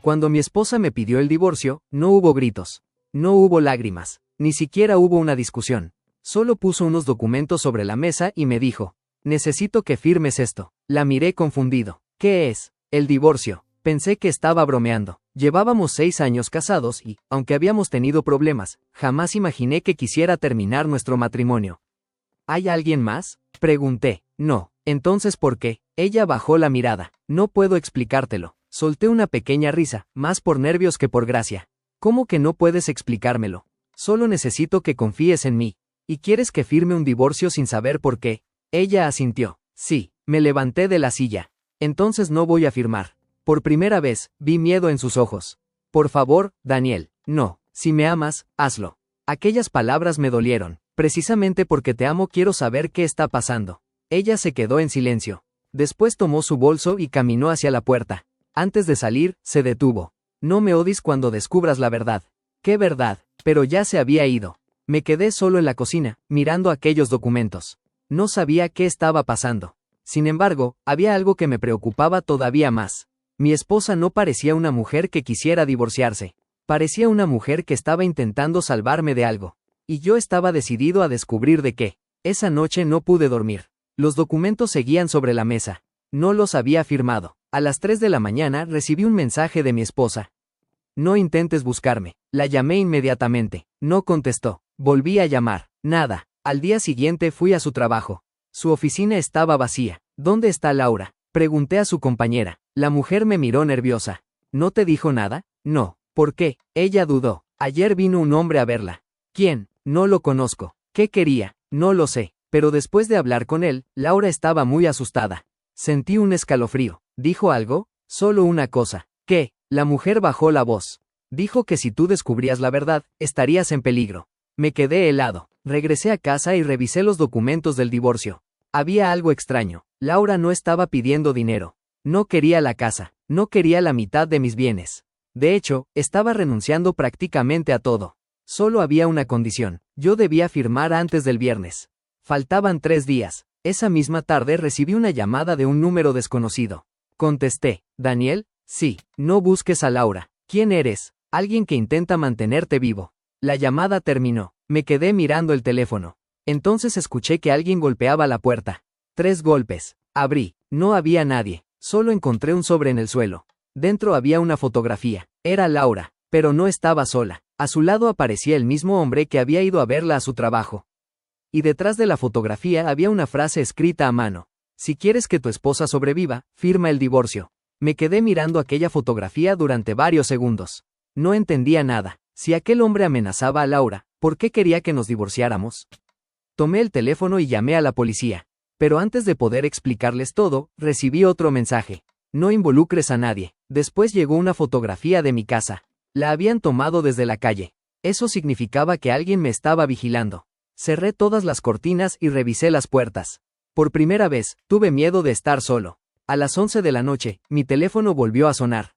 Cuando mi esposa me pidió el divorcio, no hubo gritos. No hubo lágrimas. Ni siquiera hubo una discusión. Solo puso unos documentos sobre la mesa y me dijo: necesito que firmes esto. La miré confundido. ¿Qué es? El divorcio. Pensé que estaba bromeando. Llevábamos 6 años casados y, aunque habíamos tenido problemas, jamás imaginé que quisiera terminar nuestro matrimonio. ¿Hay alguien más? Pregunté. No. Entonces, ¿por qué? Ella bajó la mirada. No puedo explicártelo. Solté una pequeña risa, más por nervios que por gracia. ¿Cómo que no puedes explicármelo? Solo necesito que confíes en mí. ¿Y quieres que firme un divorcio sin saber por qué? Ella asintió. Sí. Me levanté de la silla. Entonces no voy a firmar. Por primera vez, vi miedo en sus ojos. Por favor, Daniel, no. Si me amas, hazlo. Aquellas palabras me dolieron. Precisamente porque te amo quiero saber qué está pasando. Ella se quedó en silencio. Después tomó su bolso y caminó hacia la puerta. Antes de salir, se detuvo. No me odies cuando descubras la verdad. ¿Qué verdad? Pero ya se había ido. Me quedé solo en la cocina, mirando aquellos documentos. No sabía qué estaba pasando. Sin embargo, había algo que me preocupaba todavía más. Mi esposa no parecía una mujer que quisiera divorciarse. Parecía una mujer que estaba intentando salvarme de algo. Y yo estaba decidido a descubrir de qué. Esa noche no pude dormir. Los documentos seguían sobre la mesa. No los había firmado. A las 3 de la mañana recibí un mensaje de mi esposa. No intentes buscarme. La llamé inmediatamente. No contestó. Volví a llamar. Nada. Al día siguiente fui a su trabajo. Su oficina estaba vacía. ¿Dónde está Laura? Pregunté a su compañera. La mujer me miró nerviosa. ¿No te dijo nada? No. ¿Por qué? Ella dudó. Ayer vino un hombre a verla. ¿Quién? No lo conozco. ¿Qué quería? No lo sé. Pero después de hablar con él, Laura estaba muy asustada. Sentí un escalofrío. ¿Dijo algo? Solo una cosa. ¿Qué? La mujer bajó la voz. Dijo que si tú descubrías la verdad, estarías en peligro. Me quedé helado. Regresé a casa y revisé los documentos del divorcio. Había algo extraño. Laura no estaba pidiendo dinero. No quería la casa. No quería la mitad de mis bienes. De hecho, estaba renunciando prácticamente a todo. Solo había una condición. Yo debía firmar antes del viernes. Faltaban 3 días. Esa misma tarde recibí una llamada de un número desconocido. Contesté. ¿Daniel? Sí. No busques a Laura. ¿Quién eres? Alguien que intenta mantenerte vivo. La llamada terminó. Me quedé mirando el teléfono. Entonces escuché que alguien golpeaba la puerta. 3 golpes. Abrí. No había nadie. Solo encontré un sobre en el suelo. Dentro había una fotografía. Era Laura, pero no estaba sola. A su lado aparecía el mismo hombre que había ido a verla a su trabajo. Y detrás de la fotografía había una frase escrita a mano. Si quieres que tu esposa sobreviva, firma el divorcio. Me quedé mirando aquella fotografía durante varios segundos. No entendía nada. Si aquel hombre amenazaba a Laura, ¿por qué quería que nos divorciáramos? Tomé el teléfono y llamé a la policía. Pero antes de poder explicarles todo, recibí otro mensaje. No involucres a nadie. Después llegó una fotografía de mi casa. La habían tomado desde la calle. Eso significaba que alguien me estaba vigilando. Cerré todas las cortinas y revisé las puertas. Por primera vez, tuve miedo de estar solo. A las 11 de la noche, mi teléfono volvió a sonar.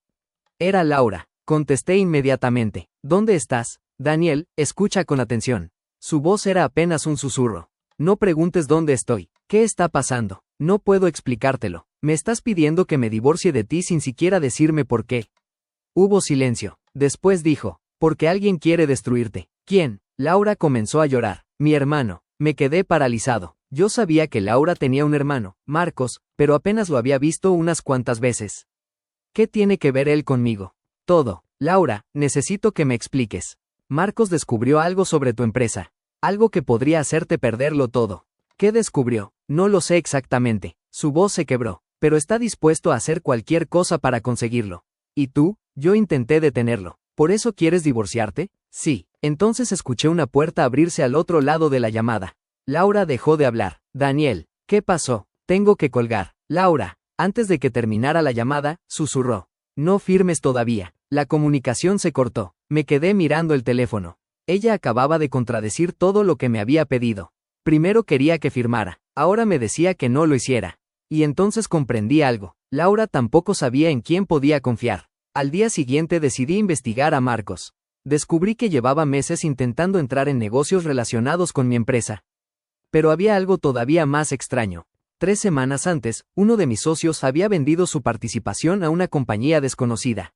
Era Laura. Contesté inmediatamente. ¿Dónde estás? Daniel, escucha con atención. Su voz era apenas un susurro. No preguntes dónde estoy. ¿Qué está pasando? No puedo explicártelo. Me estás pidiendo que me divorcie de ti sin siquiera decirme por qué. Hubo silencio. Después dijo, porque alguien quiere destruirte. ¿Quién? Laura comenzó a llorar. Mi hermano. Me quedé paralizado. Yo sabía que Laura tenía un hermano, Marcos, pero apenas lo había visto unas cuantas veces. ¿Qué tiene que ver él conmigo? Todo. Laura, necesito que me expliques. Marcos descubrió algo sobre tu empresa. Algo que podría hacerte perderlo todo. ¿Qué descubrió? No lo sé exactamente. Su voz se quebró, pero está dispuesto a hacer cualquier cosa para conseguirlo. ¿Y tú? Yo intenté detenerlo. ¿Por eso quieres divorciarte? Sí. Entonces escuché una puerta abrirse al otro lado de la llamada. Laura dejó de hablar. Daniel, ¿qué pasó? Tengo que colgar. Laura, antes de que terminara la llamada, susurró. No firmes todavía. La comunicación se cortó. Me quedé mirando el teléfono. Ella acababa de contradecir todo lo que me había pedido. Primero quería que firmara, ahora me decía que no lo hiciera. Y entonces comprendí algo. Laura tampoco sabía en quién podía confiar. Al día siguiente decidí investigar a Marcos. Descubrí que llevaba meses intentando entrar en negocios relacionados con mi empresa. Pero había algo todavía más extraño. 3 semanas antes, uno de mis socios había vendido su participación a una compañía desconocida.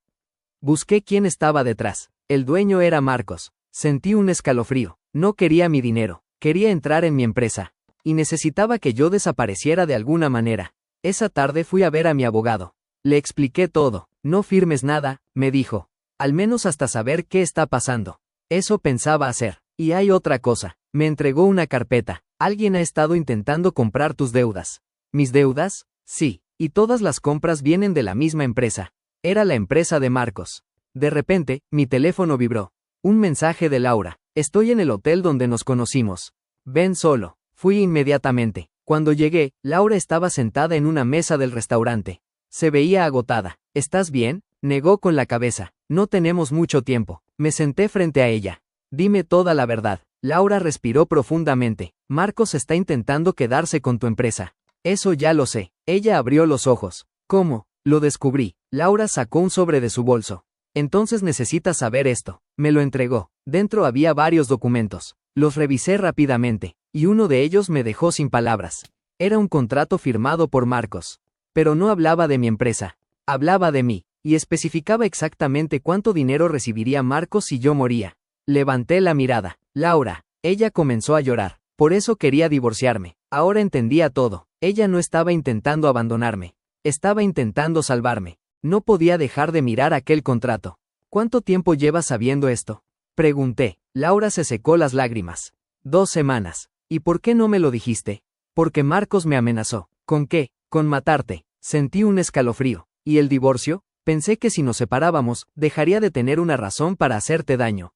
Busqué quién estaba detrás. El dueño era Marcos. Sentí un escalofrío. No quería mi dinero. Quería entrar en mi empresa. Y necesitaba que yo desapareciera de alguna manera. Esa tarde fui a ver a mi abogado. Le expliqué todo. No firmes nada, me dijo. Al menos hasta saber qué está pasando. Eso pensaba hacer. Y hay otra cosa. Me entregó una carpeta. Alguien ha estado intentando comprar tus deudas. ¿Mis deudas? Sí. Y todas las compras vienen de la misma empresa. Era la empresa de Marcos. De repente, mi teléfono vibró. Un mensaje de Laura. Estoy en el hotel donde nos conocimos. Ven solo. Fui inmediatamente. Cuando llegué, Laura estaba sentada en una mesa del restaurante. Se veía agotada. ¿Estás bien? Negó con la cabeza. No tenemos mucho tiempo. Me senté frente a ella. Dime toda la verdad. Laura respiró profundamente. Marcos está intentando quedarse con tu empresa. Eso ya lo sé. Ella abrió los ojos. ¿Cómo? Lo descubrí. Laura sacó un sobre de su bolso. Entonces necesitas saber esto. Me lo entregó. Dentro había varios documentos. Los revisé rápidamente, y uno de ellos me dejó sin palabras. Era un contrato firmado por Marcos. Pero no hablaba de mi empresa. Hablaba de mí, y especificaba exactamente cuánto dinero recibiría Marcos si yo moría. Levanté la mirada. Laura. Ella comenzó a llorar. Por eso quería divorciarme. Ahora entendía todo. Ella no estaba intentando abandonarme. Estaba intentando salvarme. No podía dejar de mirar aquel contrato. ¿Cuánto tiempo llevas sabiendo esto? Pregunté. Laura se secó las lágrimas. 2 semanas. ¿Y por qué no me lo dijiste? Porque Marcos me amenazó. ¿Con qué? Con matarte. Sentí un escalofrío. ¿Y el divorcio? Pensé que si nos separábamos, dejaría de tener una razón para hacerte daño.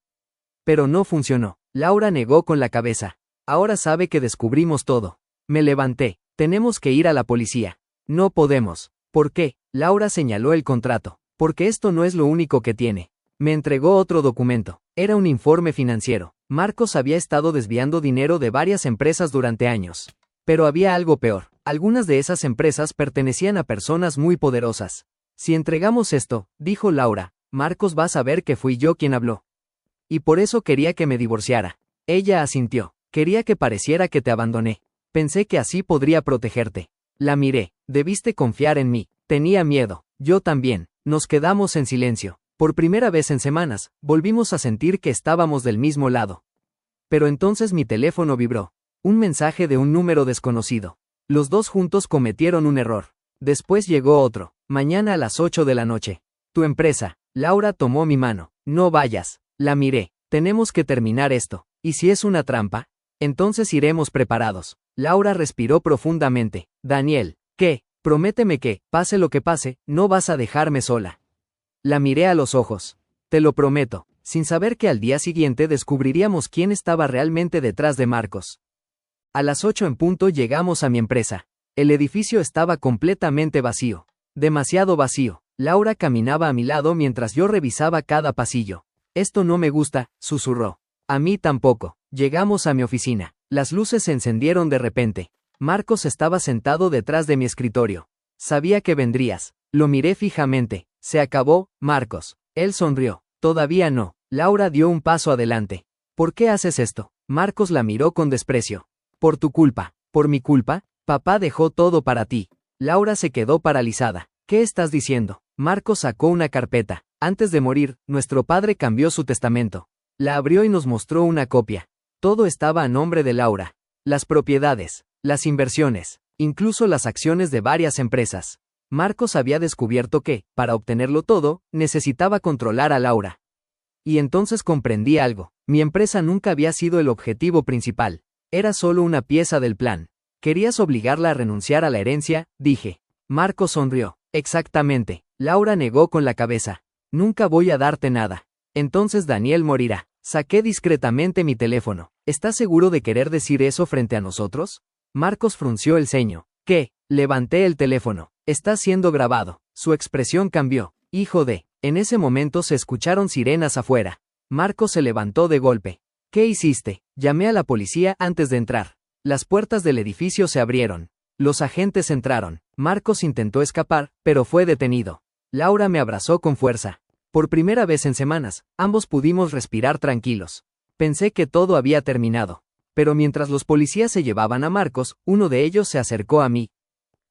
Pero no funcionó. Laura negó con la cabeza. Ahora sabe que descubrimos todo. Me levanté. Tenemos que ir a la policía. No podemos. ¿Por qué? Laura señaló el contrato. Porque esto no es lo único que tiene. Me entregó otro documento. Era un informe financiero. Marcos había estado desviando dinero de varias empresas durante años. Pero había algo peor. Algunas de esas empresas pertenecían a personas muy poderosas. Si entregamos esto, dijo Laura, Marcos va a saber que fui yo quien habló. Y por eso quería que me divorciara. Ella asintió. Quería que pareciera que te abandoné. Pensé que así podría protegerte. La miré. Debiste confiar en mí. Tenía miedo. Yo también. Nos quedamos en silencio. Por primera vez en semanas, volvimos a sentir que estábamos del mismo lado. Pero entonces mi teléfono vibró. Un mensaje de un número desconocido. Los dos juntos cometieron un error. Después llegó otro. Mañana a las 8 de la noche. Tu empresa. Laura tomó mi mano. No vayas. La miré. Tenemos que terminar esto. ¿Y si es una trampa? Entonces iremos preparados. Laura respiró profundamente. Daniel, ¿qué? Prométeme que, pase lo que pase, no vas a dejarme sola. La miré a los ojos. Te lo prometo, sin saber que al día siguiente descubriríamos quién estaba realmente detrás de Marcos. A las 8 en punto llegamos a mi empresa. El edificio estaba completamente vacío. Demasiado vacío. Laura caminaba a mi lado mientras yo revisaba cada pasillo. Esto no me gusta, susurró. A mí tampoco. Llegamos a mi oficina. Las luces se encendieron de repente. Marcos estaba sentado detrás de mi escritorio. Sabía que vendrías. Lo miré fijamente. Se acabó, Marcos. Él sonrió. Todavía no. Laura dio un paso adelante. ¿Por qué haces esto? Marcos la miró con desprecio. Por tu culpa. ¿Por mi culpa? Papá dejó todo para ti. Laura se quedó paralizada. ¿Qué estás diciendo? Marcos sacó una carpeta. Antes de morir, nuestro padre cambió su testamento. La abrió y nos mostró una copia. Todo estaba a nombre de Laura. Las propiedades, las inversiones, incluso las acciones de varias empresas. Marcos había descubierto que, para obtenerlo todo, necesitaba controlar a Laura. Y entonces comprendí algo. Mi empresa nunca había sido el objetivo principal. Era solo una pieza del plan. ¿Querías obligarla a renunciar a la herencia? Dije. Marcos sonrió. Exactamente. Laura negó con la cabeza. Nunca voy a darte nada. Entonces Daniel morirá. Saqué discretamente mi teléfono. ¿Estás seguro de querer decir eso frente a nosotros? Marcos frunció el ceño. ¿Qué? Levanté el teléfono. Está siendo grabado. Su expresión cambió. Hijo de. En ese momento se escucharon sirenas afuera. Marcos se levantó de golpe. ¿Qué hiciste? Llamé a la policía antes de entrar. Las puertas del edificio se abrieron. Los agentes entraron. Marcos intentó escapar, pero fue detenido. Laura me abrazó con fuerza. Por primera vez en semanas, ambos pudimos respirar tranquilos. Pensé que todo había terminado. Pero mientras los policías se llevaban a Marcos, uno de ellos se acercó a mí.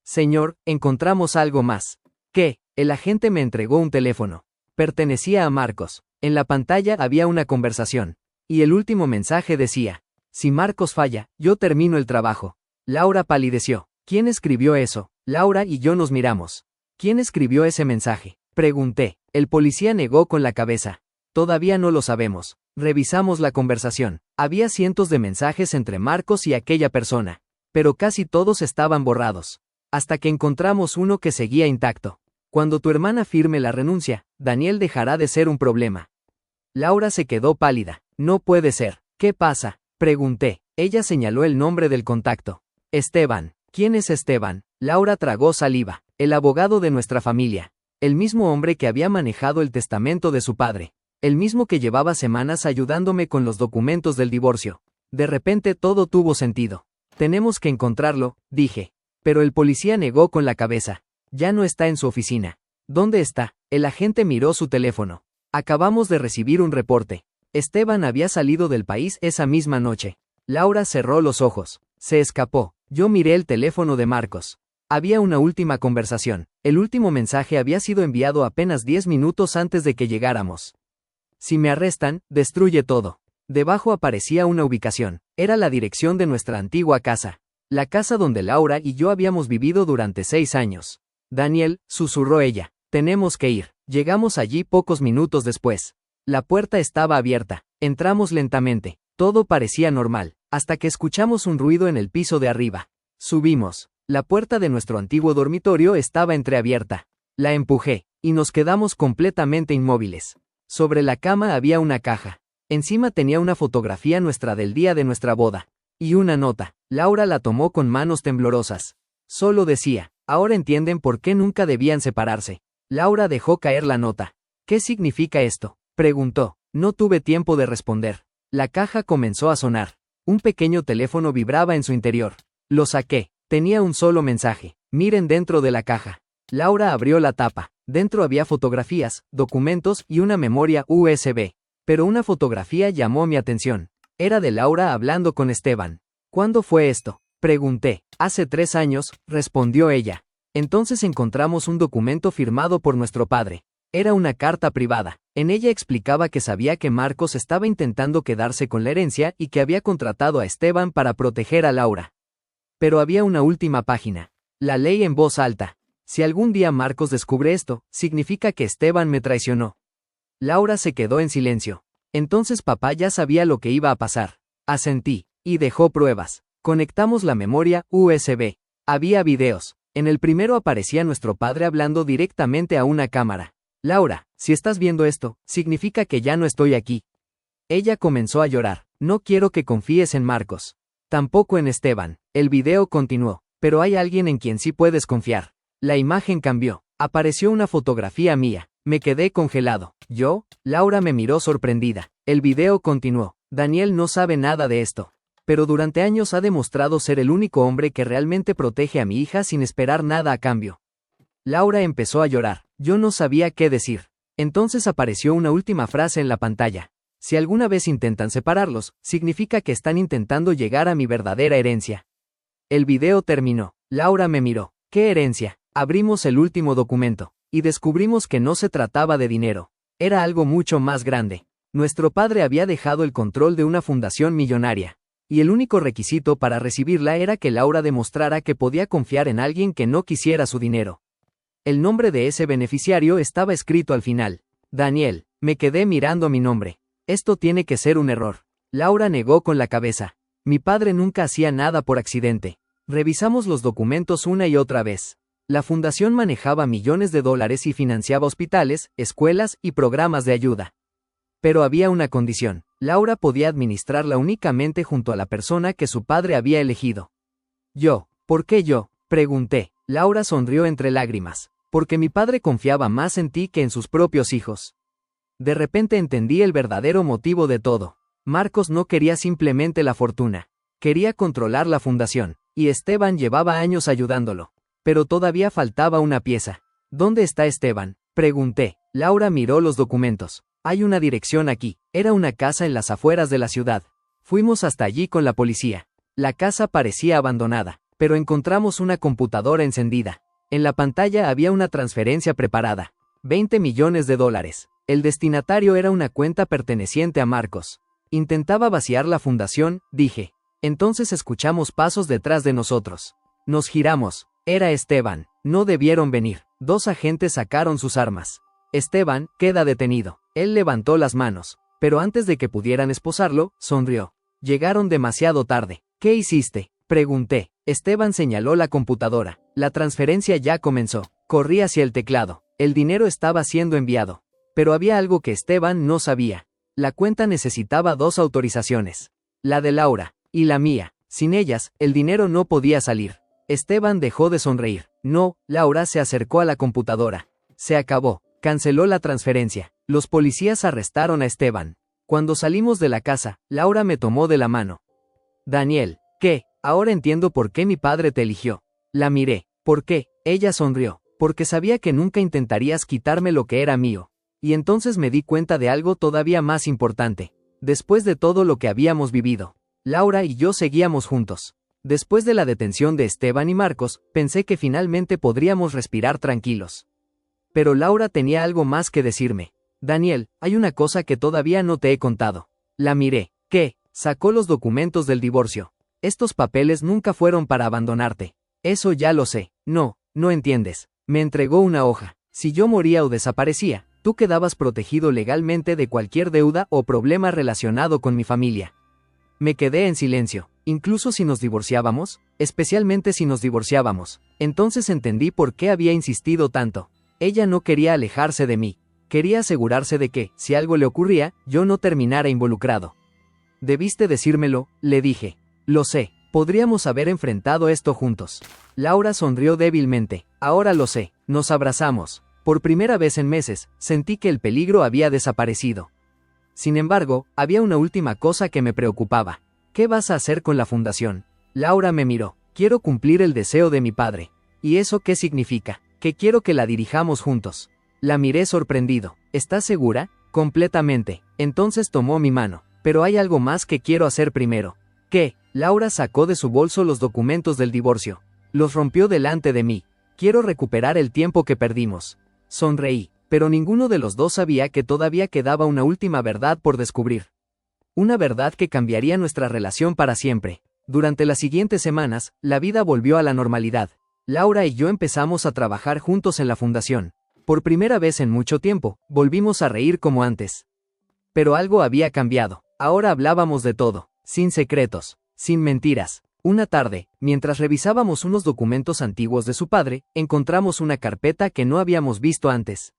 Señor, encontramos algo más. ¿Qué? El agente me entregó un teléfono. Pertenecía a Marcos. En la pantalla había una conversación. Y el último mensaje decía: si Marcos falla, yo termino el trabajo. Laura palideció. ¿Quién escribió eso? Laura y yo nos miramos. ¿Quién escribió ese mensaje? Pregunté. El policía negó con la cabeza. Todavía no lo sabemos. Revisamos la conversación. Había cientos de mensajes entre Marcos y aquella persona. Pero casi todos estaban borrados. Hasta que encontramos uno que seguía intacto. Cuando tu hermana firme la renuncia, Daniel dejará de ser un problema. Laura se quedó pálida. No puede ser. ¿Qué pasa? Pregunté. Ella señaló el nombre del contacto. Esteban. ¿Quién es Esteban? Laura tragó saliva. El abogado de nuestra familia. El mismo hombre que había manejado el testamento de su padre. El mismo que llevaba semanas ayudándome con los documentos del divorcio. De repente todo tuvo sentido. Tenemos que encontrarlo, dije. Pero el policía negó con la cabeza. Ya no está en su oficina. ¿Dónde está? El agente miró su teléfono. Acabamos de recibir un reporte. Esteban había salido del país esa misma noche. Laura cerró los ojos. Se escapó. Yo miré el teléfono de Marcos. Había una última conversación. El último mensaje había sido enviado apenas 10 minutos antes de que llegáramos. Si me arrestan, destruye todo. Debajo aparecía una ubicación. Era la dirección de nuestra antigua casa. La casa donde Laura y yo habíamos vivido durante 6 años. Daniel, susurró ella. Tenemos que ir. Llegamos allí pocos minutos después. La puerta estaba abierta. Entramos lentamente. Todo parecía normal, hasta que escuchamos un ruido en el piso de arriba. Subimos. La puerta de nuestro antiguo dormitorio estaba entreabierta. La empujé, y nos quedamos completamente inmóviles. Sobre la cama había una caja. Encima tenía una fotografía nuestra del día de nuestra boda. Y una nota. Laura la tomó con manos temblorosas. Solo decía: ahora entienden por qué nunca debían separarse. Laura dejó caer la nota. ¿Qué significa esto?, preguntó. No tuve tiempo de responder. La caja comenzó a sonar. Un pequeño teléfono vibraba en su interior. Lo saqué. Tenía un solo mensaje. Miren dentro de la caja. Laura abrió la tapa. Dentro había fotografías, documentos y una memoria USB. Pero una fotografía llamó mi atención. Era de Laura hablando con Esteban. ¿Cuándo fue esto?, pregunté. Hace 3 años, respondió ella. Entonces encontramos un documento firmado por nuestro padre. Era una carta privada. En ella explicaba que sabía que Marcos estaba intentando quedarse con la herencia y que había contratado a Esteban para proteger a Laura. Pero había una última página. La leí en voz alta. Si algún día Marcos descubre esto, significa que Esteban me traicionó. Laura se quedó en silencio. Entonces papá ya sabía lo que iba a pasar. Asentí. Y dejó pruebas. Conectamos la memoria USB. Había videos. En el primero aparecía nuestro padre hablando directamente a una cámara. Laura, si estás viendo esto, significa que ya no estoy aquí. Ella comenzó a llorar. No quiero que confíes en Marcos. Tampoco en Esteban. El video continuó. Pero hay alguien en quien sí puedes confiar. La imagen cambió. Apareció una fotografía mía. Me quedé congelado. ¿Yo? Laura me miró sorprendida. El video continuó. Daniel no sabe nada de esto. Pero durante años ha demostrado ser el único hombre que realmente protege a mi hija sin esperar nada a cambio. Laura empezó a llorar. Yo no sabía qué decir. Entonces apareció una última frase en la pantalla. Si alguna vez intentan separarlos, significa que están intentando llegar a mi verdadera herencia. El video terminó. Laura me miró. ¿Qué herencia? Abrimos el último documento. Y descubrimos que no se trataba de dinero. Era algo mucho más grande. Nuestro padre había dejado el control de una fundación millonaria. Y el único requisito para recibirla era que Laura demostrara que podía confiar en alguien que no quisiera su dinero. El nombre de ese beneficiario estaba escrito al final. Daniel. Me quedé mirando mi nombre. Esto tiene que ser un error. Laura negó con la cabeza. Mi padre nunca hacía nada por accidente. Revisamos los documentos una y otra vez. La fundación manejaba millones de dólares y financiaba hospitales, escuelas y programas de ayuda. Pero había una condición. Laura podía administrarla únicamente junto a la persona que su padre había elegido. Yo. ¿Por qué yo?, pregunté. Laura sonrió entre lágrimas. Porque mi padre confiaba más en ti que en sus propios hijos. De repente entendí el verdadero motivo de todo. Marcos no quería simplemente la fortuna. Quería controlar la fundación. Y Esteban llevaba años ayudándolo. Pero todavía faltaba una pieza. ¿Dónde está Esteban?, pregunté. Laura miró los documentos. Hay una dirección aquí. Era una casa en las afueras de la ciudad. Fuimos hasta allí con la policía. La casa parecía abandonada, pero encontramos una computadora encendida. En la pantalla había una transferencia preparada. $20 millones. El destinatario era una cuenta perteneciente a Marcos. Intentaba vaciar la fundación, dije. Entonces escuchamos pasos detrás de nosotros. Nos giramos. Era Esteban. No debieron venir. 2 agentes sacaron sus armas. Esteban, queda detenido. Él levantó las manos. Pero antes de que pudieran esposarlo, sonrió. Llegaron demasiado tarde. ¿Qué hiciste?, pregunté. Esteban señaló la computadora. La transferencia ya comenzó. Corrí hacia el teclado. El dinero estaba siendo enviado. Pero había algo que Esteban no sabía. La cuenta necesitaba 2 autorizaciones. La de Laura y la mía. Sin ellas, el dinero no podía salir. Esteban dejó de sonreír. No, Laura se acercó a la computadora. Se acabó. Canceló la transferencia. Los policías arrestaron a Esteban. Cuando salimos de la casa, Laura me tomó de la mano. Daniel, ¿qué? Ahora entiendo por qué mi padre te eligió. La miré. ¿Por qué? Ella sonrió. Porque sabía que nunca intentarías quitarme lo que era mío. Y entonces me di cuenta de algo todavía más importante. Después de todo lo que habíamos vivido, Laura y yo seguíamos juntos. Después de la detención de Esteban y Marcos, pensé que finalmente podríamos respirar tranquilos. Pero Laura tenía algo más que decirme. Daniel, hay una cosa que todavía no te he contado. La miré. ¿Qué? Sacó los documentos del divorcio. Estos papeles nunca fueron para abandonarte. Eso ya lo sé. No, no entiendes. Me entregó una hoja. Si yo moría o desaparecía, tú quedabas protegido legalmente de cualquier deuda o problema relacionado con mi familia. Me quedé en silencio. Incluso si nos divorciábamos, especialmente si nos divorciábamos, entonces entendí por qué había insistido tanto. Ella no quería alejarse de mí. Quería asegurarse de que, si algo le ocurría, yo no terminara involucrado. Debiste decírmelo, le dije. Lo sé, podríamos haber enfrentado esto juntos. Laura sonrió débilmente. Ahora lo sé. Nos abrazamos. Por primera vez en meses, sentí que el peligro había desaparecido. Sin embargo, había una última cosa que me preocupaba. ¿Qué vas a hacer con la fundación? Laura me miró. Quiero cumplir el deseo de mi padre. ¿Y eso qué significa? Que quiero que la dirijamos juntos. La miré sorprendido. ¿Estás segura? Completamente. Entonces tomó mi mano. Pero hay algo más que quiero hacer primero. ¿Qué? Laura sacó de su bolso los documentos del divorcio. Los rompió delante de mí. Quiero recuperar el tiempo que perdimos. Sonreí, pero ninguno de los dos sabía que todavía quedaba una última verdad por descubrir. Una verdad que cambiaría nuestra relación para siempre. Durante las siguientes semanas, la vida volvió a la normalidad. Laura y yo empezamos a trabajar juntos en la fundación. Por primera vez en mucho tiempo, volvimos a reír como antes. Pero algo había cambiado. Ahora hablábamos de todo, sin secretos, sin mentiras. Una tarde, mientras revisábamos unos documentos antiguos de su padre, encontramos una carpeta que no habíamos visto antes.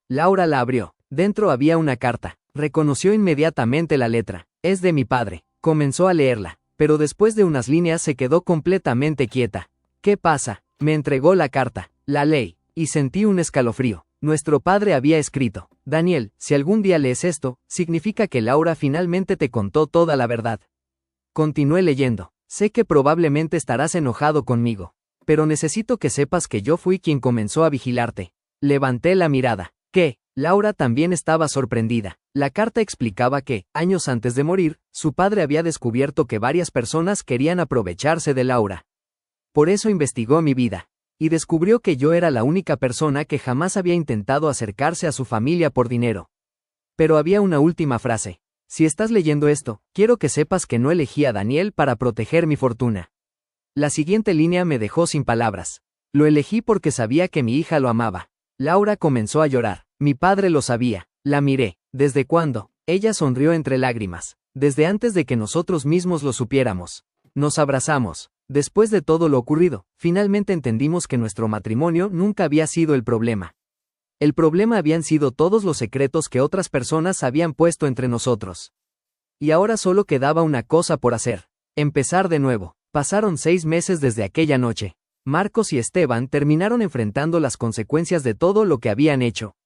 Laura la abrió. Dentro había una carta. Reconoció inmediatamente la letra. Es de mi padre. Comenzó a leerla, pero después de unas líneas se quedó completamente quieta. ¿Qué pasa? Me entregó la carta. La leí, y sentí un escalofrío. Nuestro padre había escrito: Daniel, si algún día lees esto, significa que Laura finalmente te contó toda la verdad. Continué leyendo. Sé que probablemente estarás enojado conmigo, pero necesito que sepas que yo fui quien comenzó a vigilarte. Levanté la mirada. ¿Qué? Laura también estaba sorprendida. La carta explicaba que, años antes de morir, su padre había descubierto que varias personas querían aprovecharse de Laura. Por eso investigó mi vida. Y descubrió que yo era la única persona que jamás había intentado acercarse a su familia por dinero. Pero había una última frase. Si estás leyendo esto, quiero que sepas que no elegí a Daniel para proteger mi fortuna. La siguiente línea me dejó sin palabras. Lo elegí porque sabía que mi hija lo amaba. Laura comenzó a llorar. Mi padre lo sabía. La miré. ¿Desde cuándo? Ella sonrió entre lágrimas. Desde antes de que nosotros mismos lo supiéramos. Nos abrazamos. Después de todo lo ocurrido, finalmente entendimos que nuestro matrimonio nunca había sido el problema. El problema habían sido todos los secretos que otras personas habían puesto entre nosotros. Y ahora solo quedaba una cosa por hacer. Empezar de nuevo. Pasaron 6 meses desde aquella noche. Marcos y Esteban terminaron enfrentando las consecuencias de todo lo que habían hecho.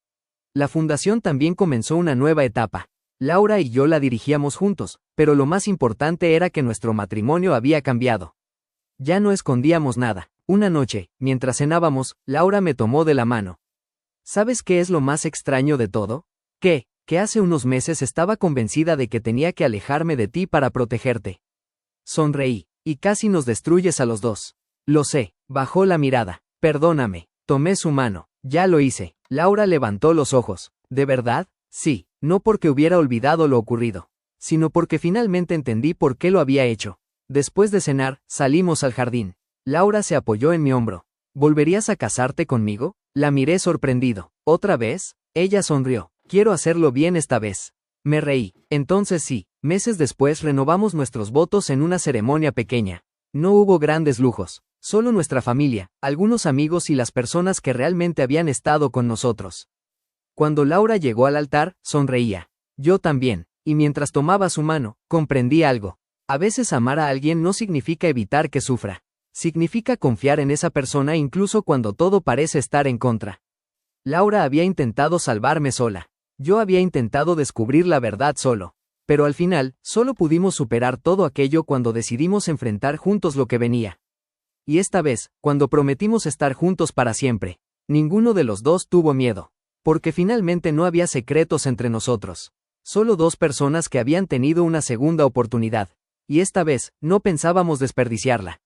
La fundación también comenzó una nueva etapa. Laura y yo la dirigíamos juntos, pero lo más importante era que nuestro matrimonio había cambiado. Ya no escondíamos nada. Una noche, mientras cenábamos, Laura me tomó de la mano. ¿Sabes qué es lo más extraño de todo? ¿Qué? Que hace unos meses estaba convencida de que tenía que alejarme de ti para protegerte. Sonreí, y casi nos destruyes a los dos. Lo sé. Bajó la mirada. Perdóname. Tomé su mano. Ya lo hice. Laura levantó los ojos. ¿De verdad? Sí, no porque hubiera olvidado lo ocurrido, sino porque finalmente entendí por qué lo había hecho. Después de cenar, salimos al jardín. Laura se apoyó en mi hombro. ¿Volverías a casarte conmigo? La miré sorprendido. ¿Otra vez? Ella sonrió. Quiero hacerlo bien esta vez. Me reí. Entonces sí. Meses después renovamos nuestros votos en una ceremonia pequeña. No hubo grandes lujos. Solo nuestra familia, algunos amigos y las personas que realmente habían estado con nosotros. Cuando Laura llegó al altar, sonreía. Yo también. Y mientras tomaba su mano, comprendí algo. A veces amar a alguien no significa evitar que sufra. Significa confiar en esa persona incluso cuando todo parece estar en contra. Laura había intentado salvarme sola. Yo había intentado descubrir la verdad solo. Pero al final, solo pudimos superar todo aquello cuando decidimos enfrentar juntos lo que venía. Y esta vez, cuando prometimos estar juntos para siempre, ninguno de los dos tuvo miedo. Porque finalmente no había secretos entre nosotros. Solo dos personas que habían tenido una segunda oportunidad. Y esta vez, no pensábamos desperdiciarla.